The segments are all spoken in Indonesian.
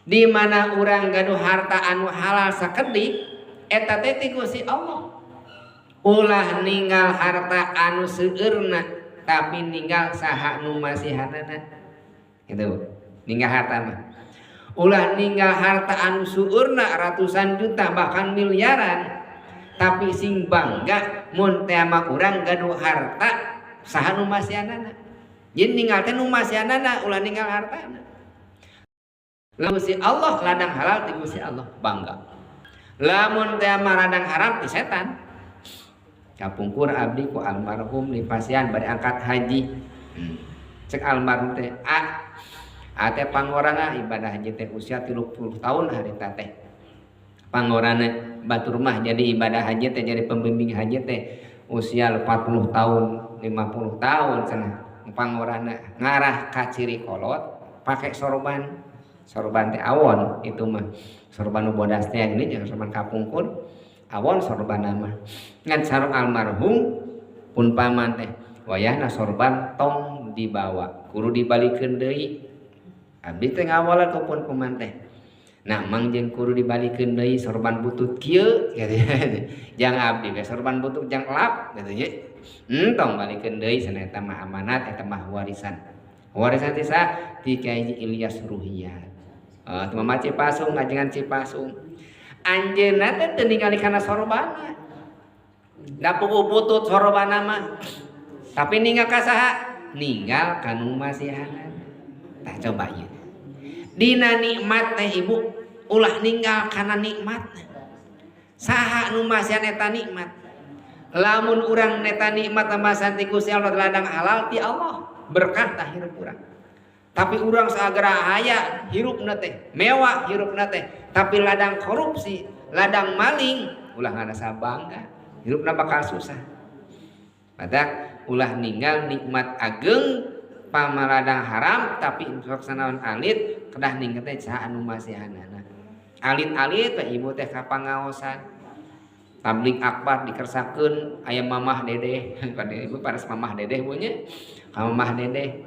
di mana urang gaduh harta anu halal sakedik eta teh ti Gusti Allah. Ulah ninggal harta anu seueurna tapi ninggal saha nu masihanana. Gitu. Ninggal harta mah. Ulah ninggal harta anu seueurna ratusan juta bahkan miliaran tapi sing bangga mun teh mah urang gaduh harta saha nu masihanana. Jadi ninggal teh nu masihanana ulah ninggal hartana. Lamun si Allah ladang halal ti Gusti Allah bangga. Lamun teh mah ladang haram ti setan. Kapungkur abdi ku almarhum di pasian bade angkat haji. Cek almarhum teh ate pangorana ibadah haji teh usia 30 tahun harita teh. Pangorana batur mah jadi ibadah haji teh jadi pembimbing haji teh usia 40 tahun, 50 tahun cenah. Pangorana ngarah ka ciri kolot pakai sorban. Sorban teh awon itu mah. Sorban nu bodas teh ini jangan sorban kapungkur. Awon sorban mah. Ngan sareng almarhum pun paman teh wayahna sorban tong dibawa kudu dibalikeun deui. Abdi teh ngawalan ku pun paman teh. Nah, mang jeung kudu dibalikeun deui sorban butut kieu katanya. Jang abdi we sorban butut jang lap katanya. Tong balikeun deui cenah eta mah amanat eta mah warisan. Warisan teh sa ti Kyai Ilyas Ruhiyat. Teu mah Cipasung ngajengan Cipasung. Anjeunna teh teu ningali kana sorbanna. Da puguh butut sorbanna mah. Tapi ninggal ka saha? Ninggal kanu masihanan. Tah coba ieu. Dina nikmat teh ibu ulah ninggal kana nikmat. Saha nu masihan eta nikmat? Lamun urang neta nikmat tambasan ti Gusti Allah ladang halal ti Allah, berkah tah hirup urang. Tapi urang sagera aya hirupna teh, mewah hirupna teh, tapi ladang korupsi, ladang maling, ulah ngarasa bangga. Hirupna bakal susah. Badak ulah ninggal nikmat ageng pamaladang haram tapi sok sanaon alit kedah ninggal teh saha anu masihanana. Alit-alit teh ibu teh kapangaosan. Tablik akbar dikersakeun aya mamah dedeh. Kan ibu paras mamah dedeh punya. Ka mamah dedeh.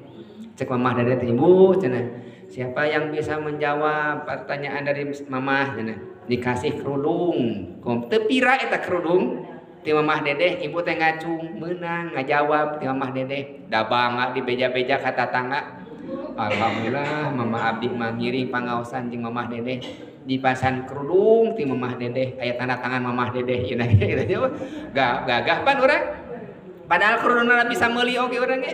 Cek mamah dedeh teh ibu cenah. Siapa yang bisa menjawab pertanyaan dari mamah cenah? Dikasih kerudung. Kom teu pira eta kerudung. Ti mamah dedeh ibu teh ngacung meunang ngajawab ti mamah dedeh. Da bangga di beja-beja ka tatangga. Alhamdulillah mama abdi mah ngiring pangaosan jeung mamah dedeh. Dipasan kerudung ti mamah dedeh aya tanda tangan mamah dedeh ieu na kitu gagah pan urang padahal kerudungna bisa meuli oge urang ge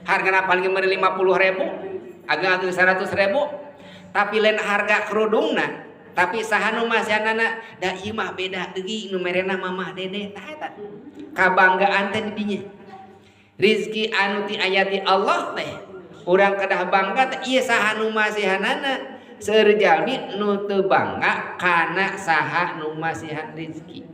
hargana paling meuli 50.000 ageng-ageng 100.000 tapi lain harga kerudungna tapi saha nu masihanana da ieu mah beda deui nu merena mamah dedeh tah eta kabanggaan teh di dinya rezeki anu ti aya ti Allah teh urang kedah bangga teh ieu saha nu masihanana seueur jalmi nu teu bangga kana saha nu masihan rezeki.